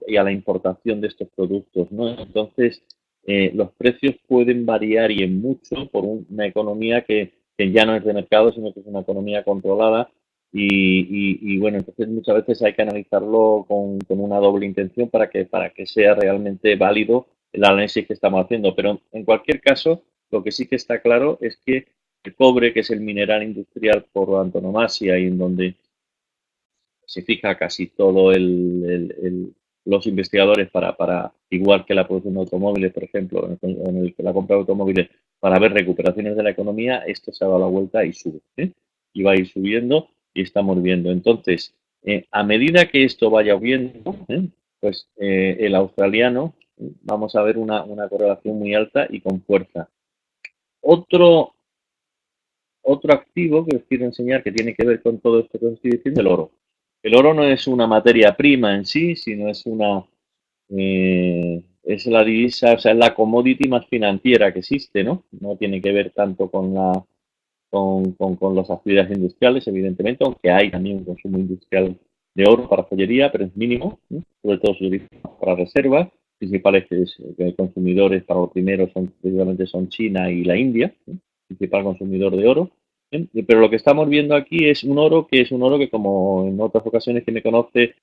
y a la importación de estos productos, ¿no? Entonces, los precios pueden variar y en mucho por una economía que ya no es de mercado, sino que es una economía controlada. Y bueno, entonces muchas veces hay que analizarlo con una doble intención para que sea realmente válido el análisis que estamos haciendo. Pero en cualquier caso, lo que sí que está claro es que el cobre, que es el mineral industrial por antonomasia y en donde se fija casi todo los investigadores igual que la producción de automóviles, por ejemplo, la compra de automóviles, para ver recuperaciones de la economía, esto se ha dado la vuelta y sube, ¿eh? Y va a ir subiendo y estamos viendo. Entonces, a medida que esto vaya subiendo, pues el australiano, vamos a ver una correlación muy alta y con fuerza. Otro, otro activo que os quiero enseñar que tiene que ver con todo esto que os estoy diciendo, el oro. El oro no es una materia prima en sí, sino es la divisa, o sea, es la commodity más financiera que existe, ¿no? No tiene que ver tanto con las actividades industriales, evidentemente, aunque hay también un consumo industrial de oro para joyería, pero es mínimo, ¿no? Sobre todo se utiliza para reservas. Principales consumidores para los primeros precisamente son China y la India, ¿no? Principal consumidor de oro. Pero lo que estamos viendo aquí es un oro que es un oro que, como en otras ocasiones que me conoce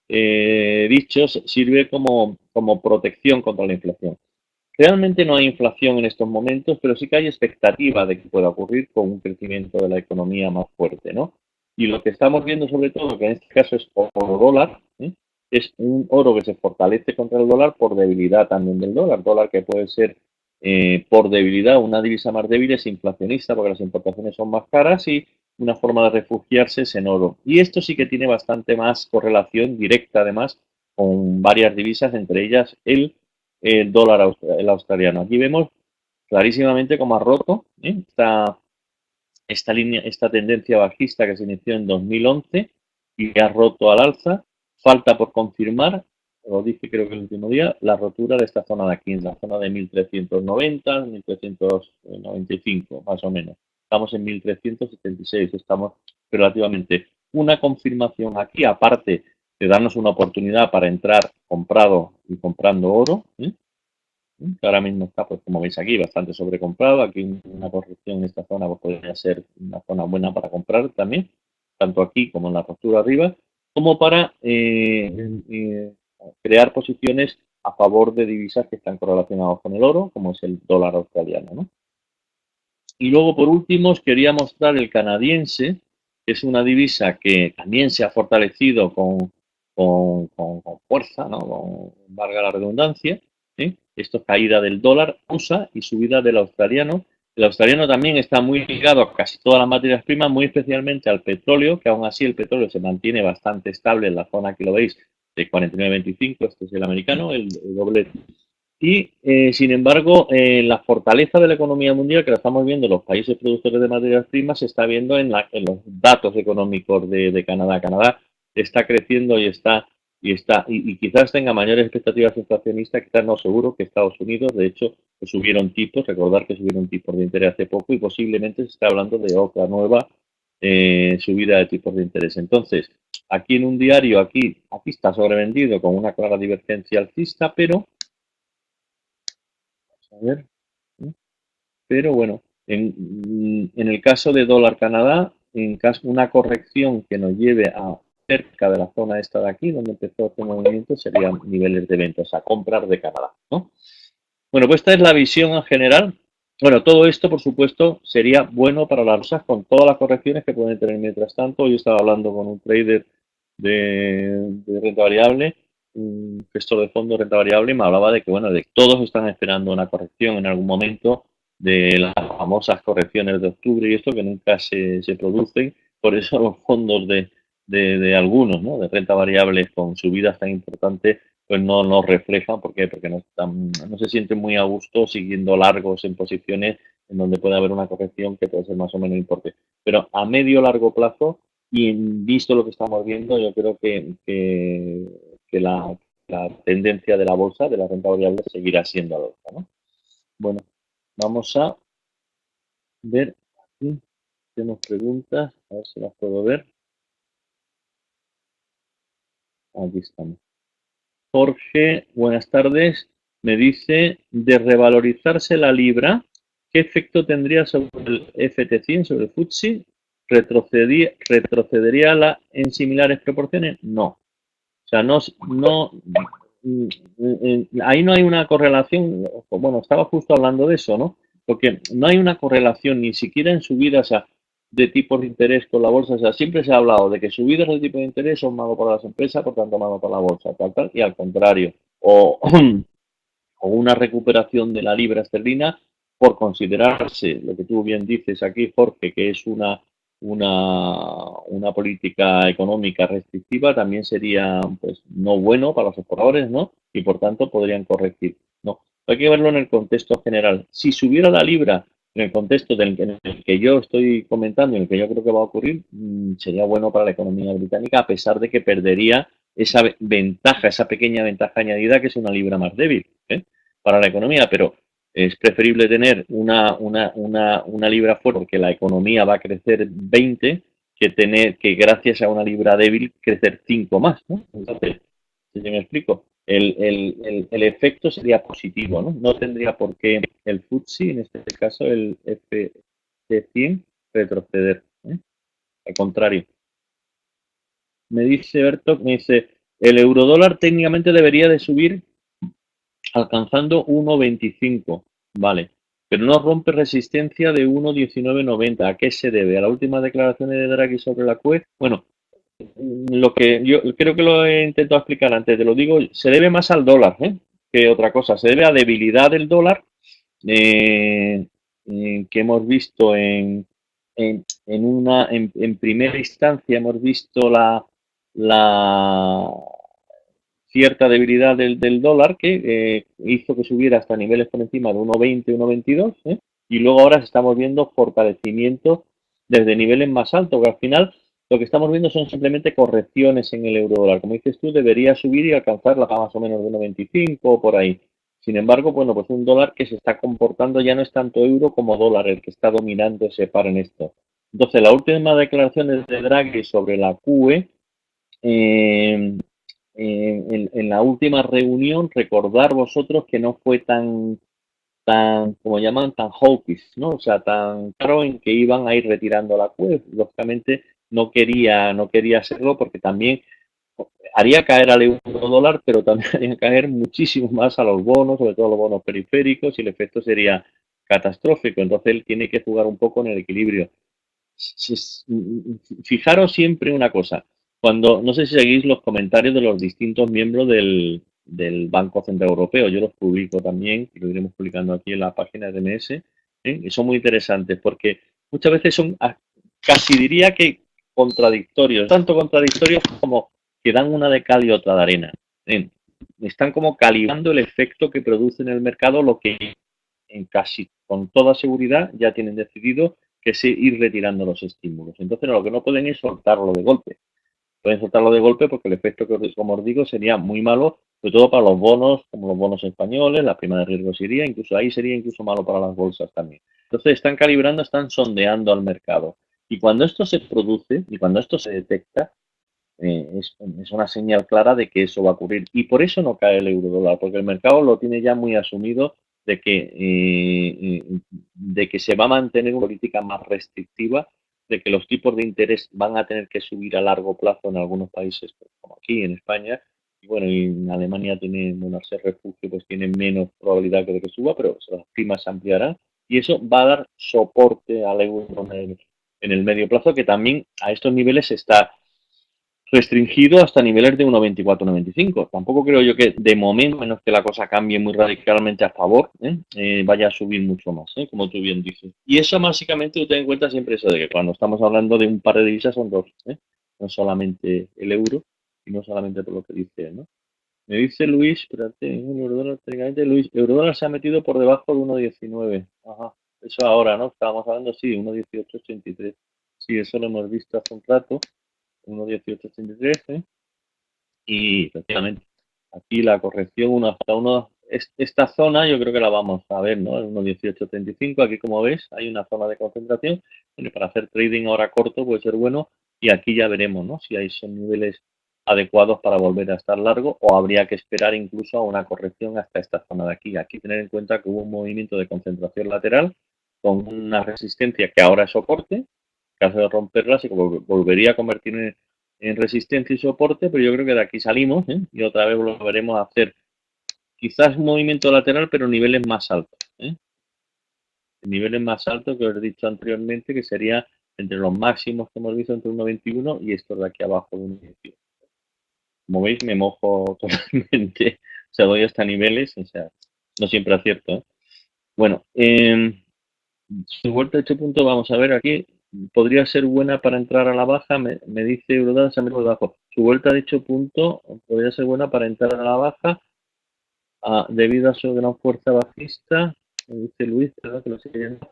dichos, sirve como protección contra la inflación. Realmente no hay inflación en estos momentos, pero sí que hay expectativa de que pueda ocurrir con un crecimiento de la economía más fuerte, ¿no? Y lo que estamos viendo sobre todo, que en este caso es oro dólar, es un oro que se fortalece contra el dólar por debilidad también del dólar. Dólar que puede ser por debilidad, una divisa más débil es inflacionista porque las importaciones son más caras y una forma de refugiarse es en oro. Y esto sí que tiene bastante más correlación directa además con varias divisas, entre ellas el dólar el australiano. Aquí vemos clarísimamente cómo ha roto esta línea, esta tendencia bajista que se inició en 2011 y ha roto al alza. Falta por confirmar, lo dije creo que el último día, la rotura de esta zona de aquí, en la zona de 1390, 1395 más o menos. Estamos en 1376, estamos relativamente. Una confirmación aquí, aparte de darnos una oportunidad para entrar comprado y comprando oro, que ahora mismo está, pues como veis aquí, bastante sobrecomprado. Aquí una corrección en esta zona pues, podría ser una zona buena para comprar también, tanto aquí como en la postura arriba, como para crear posiciones a favor de divisas que están correlacionadas con el oro, como es el dólar australiano, ¿no? Y luego, por último, os quería mostrar el canadiense, que es una divisa que también se ha fortalecido con fuerza, ¿no? Valga la redundancia. ¿Sí? Esto es caída del dólar USA y subida del australiano. El australiano también está muy ligado a casi todas las materias primas, muy especialmente al petróleo, que aún así el petróleo se mantiene bastante estable en la zona que lo veis de 49.25, este es el americano, el doble. Y, sin embargo, la fortaleza de la economía mundial, que la estamos viendo en los países productores de materias primas, se está viendo en los datos económicos de Canadá. Canadá está creciendo y quizás tenga mayores expectativas inflacionistas, quizás no seguro que Estados Unidos. De hecho, pues subieron tipos, recordar que subieron tipos de interés hace poco y posiblemente se está hablando de otra nueva subida de tipos de interés. Entonces, aquí en un diario, aquí está sobrevendido con una clara divergencia alcista, pero a ver. Pero bueno, en el caso de dólar Canadá, en caso una corrección que nos lleve a cerca de la zona esta de aquí, donde empezó este movimiento, serían niveles de ventas a comprar de Canadá, ¿no? Bueno, pues esta es la visión en general. Bueno, todo esto, por supuesto, sería bueno para las bolsas con todas las correcciones que pueden tener mientras tanto. Hoy estaba hablando con un trader de renta variable, un gestor de fondos de renta variable, y me hablaba de que, bueno, de que todos están esperando una corrección en algún momento de las famosas correcciones de octubre y esto que nunca se producen. Por eso los fondos de algunos, ¿no? De renta variable con subidas tan importantes pues no reflejan. ¿Por qué? Porque no se sienten muy a gusto siguiendo largos en posiciones en donde puede haber una corrección que puede ser más o menos importante. Pero a medio largo plazo, y visto lo que estamos viendo, yo creo que la tendencia de la bolsa, de la renta variable, seguirá siendo a la alza, ¿no? Bueno, vamos a ver aquí. Tenemos preguntas, a ver si las puedo ver. Aquí estamos. Jorge, buenas tardes. Me dice, de revalorizarse la libra, ¿qué efecto tendría sobre el FT100, sobre el FTSE? ¿Retrocedería en similares proporciones? No. O sea, ahí no hay una correlación. Bueno, estaba justo hablando de eso, ¿no? Porque no hay una correlación ni siquiera en subidas de tipos de interés con la bolsa. O sea, siempre se ha hablado de que subidas de tipo de interés son malos para las empresas, por tanto malos para la bolsa, tal, y al contrario. O, o una recuperación de la libra esterlina por considerarse, lo que tú bien dices aquí, Jorge, que es una política económica restrictiva, también sería pues no bueno para los exportadores, ¿no? Y por tanto podrían corregir. No, hay que verlo en el contexto general. Si subiera la libra en el contexto en el que yo estoy comentando, en el que yo creo que va a ocurrir, sería bueno para la economía británica, a pesar de que perdería esa ventaja, esa pequeña ventaja añadida que es una libra más débil, ¿eh? Para la economía, pero es preferible tener una libra fuerte porque la economía va a crecer 20 que tener que gracias a una libra débil crecer 5 más, ¿no? Entonces, si me explico, el efecto sería positivo, ¿no? No tendría por qué el FTSE, en este caso el FT100, retroceder. contrario. Me dice Berto, me dice, el eurodólar técnicamente debería de subir alcanzando 1,25, vale, pero no rompe resistencia de 1,1990. ¿A qué se debe? ¿A las últimas declaraciones de Draghi sobre la QE? Bueno, lo que yo creo que lo he intentado explicar antes, te lo digo, se debe más al dólar, que otra cosa. Se debe a debilidad del dólar eh, que hemos visto en primera instancia hemos visto la cierta debilidad del dólar que hizo que subiera hasta niveles por encima de 1,20, 1,22, y luego ahora estamos viendo fortalecimiento desde niveles más altos, que al final lo que estamos viendo son simplemente correcciones en el euro dólar. Como dices tú, debería subir y alcanzar la más o menos de 1,25 o por ahí. Sin embargo, bueno, pues un dólar que se está comportando ya no es tanto euro como dólar el que está dominando ese par en esto. Entonces, la última declaración de Draghi sobre la QE, eh, en la última reunión, recordar vosotros que no fue como llaman, tan hawkish, ¿no? O sea, tan claro en que iban a ir retirando la QE. Lógicamente no quería hacerlo porque también haría caer al euro dólar, pero también haría caer muchísimo más a los bonos, sobre todo los bonos periféricos, y el efecto sería catastrófico. Entonces él tiene que jugar un poco en el equilibrio. Fijaros siempre una cosa, cuando, no sé si seguís los comentarios de los distintos miembros del Banco Central Europeo, yo los publico también, y lo iremos publicando aquí en la página de MS, y son muy interesantes porque muchas veces son, casi diría que contradictorios, tanto contradictorios como que dan una de cal y otra de arena. ¿eh? Están como calibrando el efecto que produce en el mercado, lo que en casi con toda seguridad ya tienen decidido que es ir retirando los estímulos. Entonces, lo que no pueden es soltarlo de golpe. Pueden soltarlo de golpe porque el efecto, como os digo, sería muy malo, sobre todo para los bonos, como los bonos españoles, la prima de riesgo sería, incluso ahí sería incluso malo para las bolsas también. Entonces, están calibrando, están sondeando al mercado. Y cuando esto se produce y cuando esto se detecta, es una señal clara de que eso va a ocurrir. Y por eso no cae el euro dólar, porque el mercado lo tiene ya muy asumido de que se va a mantener una política más restrictiva, de que los tipos de interés van a tener que subir a largo plazo en algunos países, como aquí en España, y bueno, y en Alemania tiene, bueno, al ser refugio, pues tiene menos probabilidad de que suba, pero las primas se ampliarán, y eso va a dar soporte al euro en el medio plazo, que también a estos niveles está restringido hasta niveles de 1,24, 1,25. Tampoco creo yo que de momento, menos que la cosa cambie muy radicalmente a favor, vaya a subir mucho más, como tú bien dices. Y eso básicamente, tú ten en cuenta siempre eso de que cuando estamos hablando de un par de divisas son dos, no solamente el euro y no solamente por lo que dice, ¿no? Me dice Luis, espérate, eurodólar, técnicamente Luis, eurodólar se ha metido por debajo de 1,19. Ajá, eso ahora, ¿no? Estábamos hablando, sí, 1,1883. Sí, eso lo hemos visto hace un rato. 1,1883, y efectivamente aquí la corrección esta zona yo creo que la vamos a ver, ¿no? El 1,1835, aquí como ves hay una zona de concentración, para hacer trading ahora corto puede ser bueno, y aquí ya veremos, ¿no? Si hay son niveles adecuados para volver a estar largo, o habría que esperar incluso a una corrección hasta esta zona de aquí. Aquí tener en cuenta que hubo un movimiento de concentración lateral con una resistencia que ahora es soporte. En caso de romperla se volvería a convertir en resistencia y soporte, pero yo creo que de aquí salimos, y otra vez volveremos a hacer quizás un movimiento lateral, pero niveles más altos. Niveles más altos que os he dicho anteriormente, que sería entre los máximos que hemos visto entre 1,21 y estos de aquí abajo de 1,18. Como veis, me mojo totalmente, o sea, doy hasta niveles, o sea, no siempre acierto. Bueno, su vuelta a 8 puntos, vamos a ver aquí, podría ser buena para entrar a la baja, me dice Eurodólar, se ha metido debajo. Su vuelta de 8 puntos podría ser buena para entrar a la baja debido a su gran fuerza bajista, me dice Luis, ¿verdad? Que lo sigue viendo.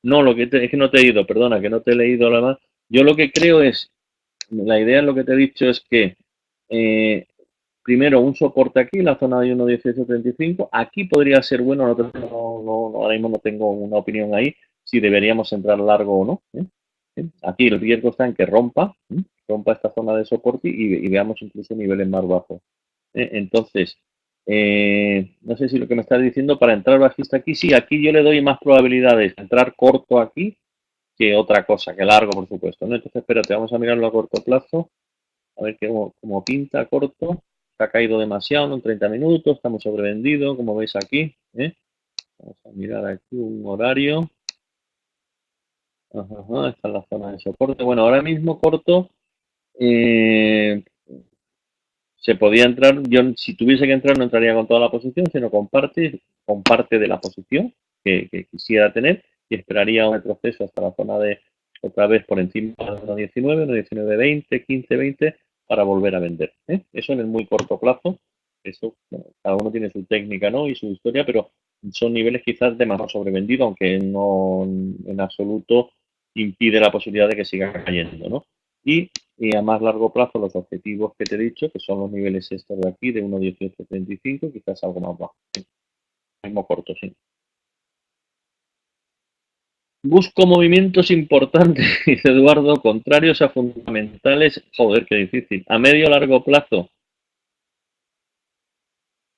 No, es que no te he ido, perdona, que no te he leído la más. Yo lo que creo es, la idea en lo que te he dicho es que primero un soporte aquí, la zona de 1,1835, aquí podría ser bueno, ahora mismo no tengo una opinión ahí, si deberíamos entrar largo o no. Aquí el riesgo está en que rompa esta zona de soporte y veamos incluso niveles más bajos. Entonces, no sé si lo que me estás diciendo para entrar bajista aquí, sí, aquí yo le doy más probabilidades de entrar corto aquí que otra cosa, que largo, por supuesto, ¿no? Entonces, espérate, vamos a mirarlo a corto plazo, a ver cómo pinta a corto. Se ha caído demasiado, ¿no? En 30 minutos, estamos sobrevendidos, como veis aquí, ¿eh? Vamos a mirar aquí un horario. Ajá, ajá, esta es la zona de soporte. Bueno, ahora mismo corto, eh, se podía entrar, yo si tuviese que entrar no entraría con toda la posición, sino con parte de la posición que quisiera tener y esperaría un retroceso hasta la zona de otra vez por encima de 1.19, 1.1920, 15, 20 para volver a vender. ¿Eh? Eso en el muy corto plazo, eso bueno, cada uno tiene su técnica, ¿no? Y su historia, pero son niveles quizás demasiado sobrevendido, aunque no en absoluto impide la posibilidad de que siga cayendo, ¿no? Y a más largo plazo los objetivos que te he dicho, que son los niveles estos de aquí, de 1.1835, quizás algo más bajo. Mismo corto, sí. Busco movimientos importantes, dice Eduardo, contrarios a fundamentales. Joder, qué difícil. A medio o largo plazo,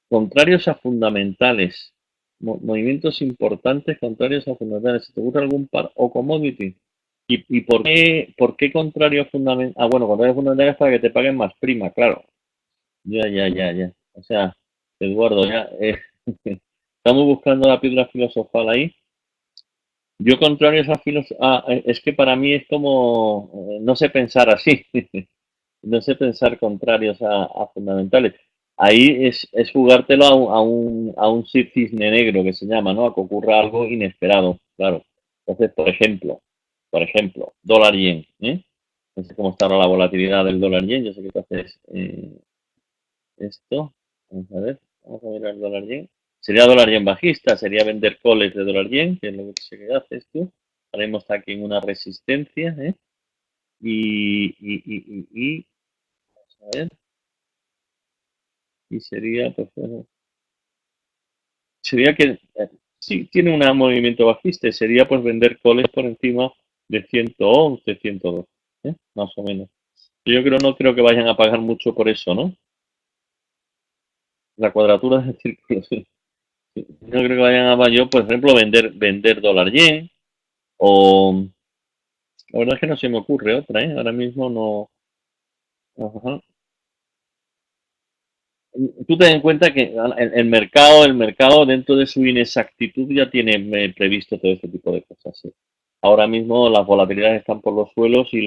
contrarios a fundamentales. Movimientos importantes contrarios a fundamentales. ¿Se te ocurre algún par o commodity? ¿Y por qué contrario a fundamentales? Ah, bueno, contrario a fundamentales para que te paguen más prima, claro. Ya. O sea, Eduardo, ya estamos buscando la piedra filosofal ahí. Yo contrario a esa filosofía, es que para mí es como, no sé pensar así, no sé pensar contrarios a fundamentales. Ahí es jugártelo a un cisne negro que se llama, ¿no? A que ocurra algo inesperado, claro. Entonces, por ejemplo, dólar yen, ¿eh? No sé cómo está ahora la volatilidad del dólar yen, yo sé que tú haces esto, vamos a ver, vamos a mirar el dólar yen. Sería dólar yen bajista, sería vender calls de dólar yen, que es lo que se que haces tú. Ahora mismo está aquí en una resistencia, ¿eh? Y vamos a ver, y sería, pues, bueno, sería que sí tiene un movimiento bajista, sería pues vender calls por encima de 111, 102, ¿eh? Más o menos. Yo no creo que vayan a pagar mucho por eso, ¿no? La cuadratura del círculo, sí. No creo que vayan a, yo, por ejemplo, vender dólar yen. O la verdad es que no se me ocurre otra, ¿eh? Ahora mismo no. Ajá. Tú ten en cuenta que el mercado dentro de su inexactitud ya tiene previsto todo este tipo de cosas. ¿Sí? Ahora mismo las volatilidades están por los suelos y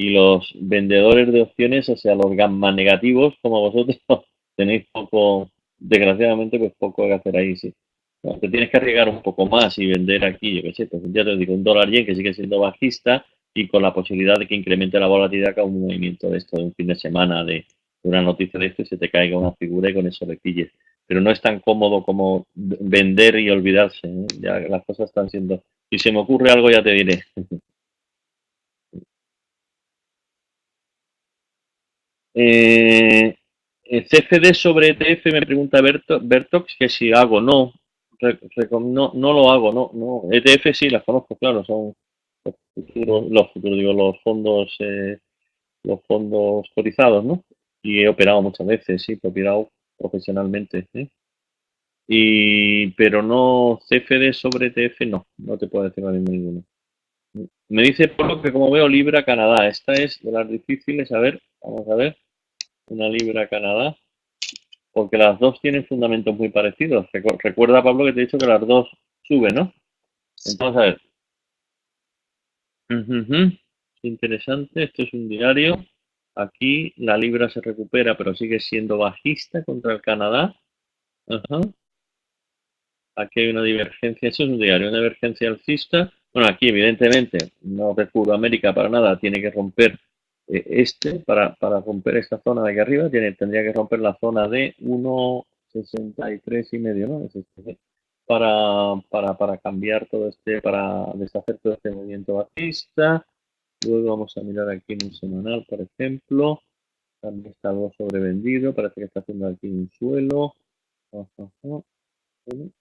los vendedores de opciones, o sea, los gamma negativos como vosotros, tenéis poco, desgraciadamente, pues poco que hacer ahí, sí. No, te tienes que arriesgar un poco más y vender aquí, yo qué sé, pues ya te digo, un dólar yen que sigue siendo bajista y con la posibilidad de que incremente la volatilidad con un movimiento de esto de un fin de semana de una noticia de esto y se te caiga una figura y con eso le pilles. Pero no es tan cómodo como vender y olvidarse, ¿eh? Ya las cosas están siendo. Si se me ocurre algo ya te diré. Eh, CFD sobre ETF me pregunta Bertox que si hago, no, no lo hago, no. ETF sí las conozco, claro, son los futuros, digo, los fondos cotizados, ¿no? Y he operado muchas veces, sí, he operado profesionalmente, ¿eh? Pero no CFD sobre ETF, no te puedo decir ahora mismo ninguno. Me dice por lo que como veo Libra Canadá, esta es de las difíciles, a ver, vamos a ver, una Libra Canadá, porque las dos tienen fundamentos muy parecidos. Recuerda, Pablo, que te he dicho que las dos suben, ¿no? Entonces, a ver, ujú, interesante, esto es un diario. Aquí la libra se recupera, pero sigue siendo bajista contra el Canadá. Ajá. Aquí hay una divergencia, eso es un diario, una divergencia alcista. Bueno, aquí evidentemente no descubro América para nada, tiene que romper para romper esta zona de aquí arriba, tendría que romper la zona de 1,63 y medio, ¿no? Es este, ¿eh? Para cambiar todo para deshacer todo este movimiento bajista. Luego vamos a mirar aquí en un semanal, por ejemplo. También está algo sobrevendido, parece que está haciendo aquí un suelo. Ajá, ajá. Bueno,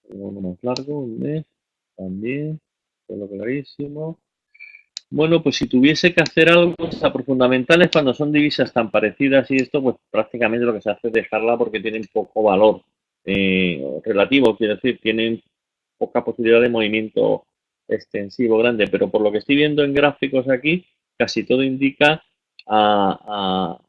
uno más largo, un mes, también, suelo clarísimo. Bueno, pues si tuviese que hacer algo, o sea, por fundamentales, cuando son divisas tan parecidas y esto, pues prácticamente lo que se hace es dejarla porque tienen poco valor relativo, quiero decir, tienen poca posibilidad de movimiento extensivo, grande, pero por lo que estoy viendo en gráficos aquí, casi todo indica una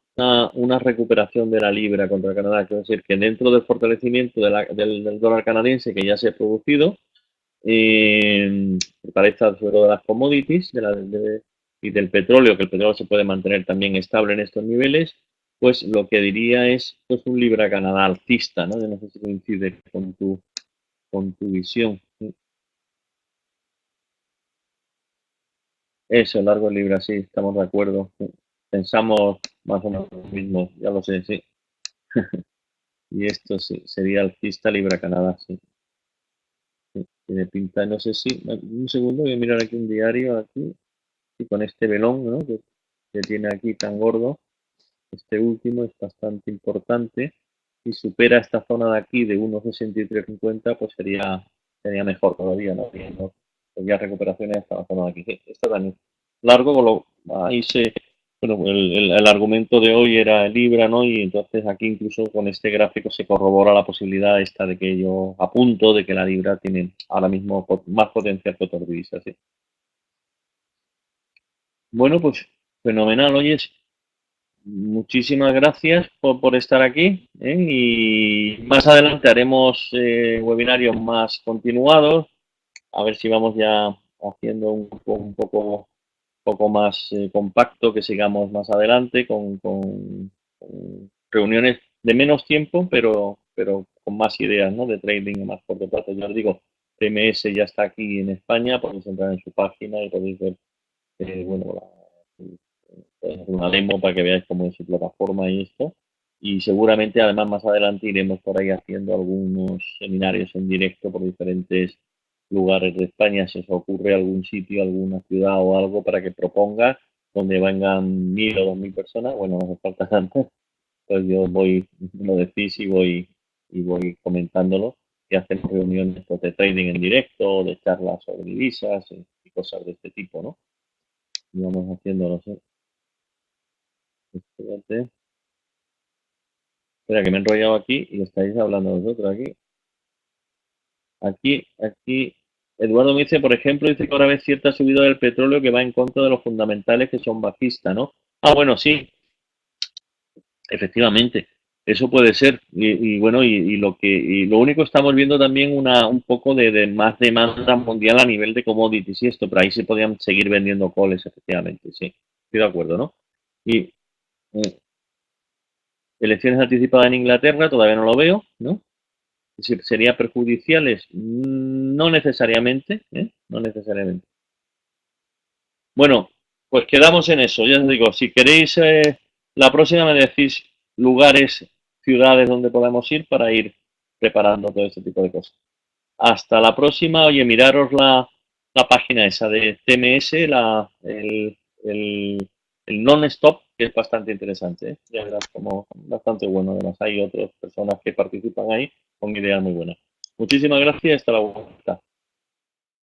recuperación de la libra contra Canadá. Quiero decir que dentro del fortalecimiento del dólar canadiense que ya se ha producido, fortaleza sobre todo de las commodities y del petróleo, que el petróleo se puede mantener también estable en estos niveles, pues lo que diría es pues un libra Canadá alcista, ¿no? Yo no sé si coincide con tu visión. Eso, largo libra, sí, estamos de acuerdo. Sí. Pensamos más o menos lo mismo, ya lo sé, sí. Y esto sí, sería alcista libra Canadá, sí. Sí, tiene pinta, no sé si, un segundo, voy a mirar aquí un diario aquí, y con este velón, ¿no? Que tiene aquí tan gordo, este último es bastante importante. Si supera esta zona de aquí de 1,6350, pues sería mejor todavía, ¿no? Viendo ya recuperaciones hasta la zona de aquí. Sí, está tan largo, ahí bueno, el argumento de hoy era Libra, ¿no? Y entonces aquí incluso con este gráfico se corrobora la posibilidad esta de que yo apunto de que la Libra tiene ahora mismo más potencial que otras divisas, ¿sí? Bueno, pues fenomenal, oyes. Muchísimas gracias por estar aquí, ¿eh? Y más adelante haremos webinarios más continuados, a ver si vamos ya haciendo poco más compacto, que sigamos más adelante con reuniones de menos tiempo, pero con más ideas, ¿no? De trading a más corto plazo. Ya os digo, TMS ya está aquí en España, podéis entrar en su página y podéis ver, bueno, una demo para que veáis cómo es su plataforma y esto. Y seguramente además más adelante iremos por ahí haciendo algunos seminarios en directo por diferentes lugares de España. Si os ocurre algún sitio, alguna ciudad o algo para que proponga donde vengan 1.000 o 2.000 personas, bueno, no hace falta tanto, pues yo lo decís y voy comentándolo y hacemos reuniones pues, de trading en directo, de charlas sobre divisas y cosas de este tipo, ¿no? Y vamos haciéndolo, ¿sí? Espérate. Espera, que me he enrollado aquí y estáis hablando vosotros aquí. Aquí, Eduardo me dice, por ejemplo, dice que ahora ve cierta subida del petróleo que va en contra de los fundamentales que son bajistas, ¿no? Ah, bueno, sí, efectivamente, eso puede ser. Y bueno, y lo único estamos viendo también un poco de más demanda mundial a nivel de commodities y esto, pero ahí se podían seguir vendiendo coles, efectivamente, sí. Estoy de acuerdo, ¿no? Y eh, elecciones anticipadas en Inglaterra, todavía no lo veo, ¿no? ¿Sería perjudiciales? No necesariamente, ¿eh? No necesariamente. Bueno, pues quedamos en eso. Ya os digo, si queréis, la próxima me decís lugares, ciudades donde podemos ir para ir preparando todo este tipo de cosas. Hasta la próxima. Oye, miraros la página esa de TMS, el non-stop, que es bastante interesante, ¿eh? Ya verás como bastante bueno. Además, hay otras personas que participan ahí con ideas muy buenas. Muchísimas gracias. Hasta la vuelta.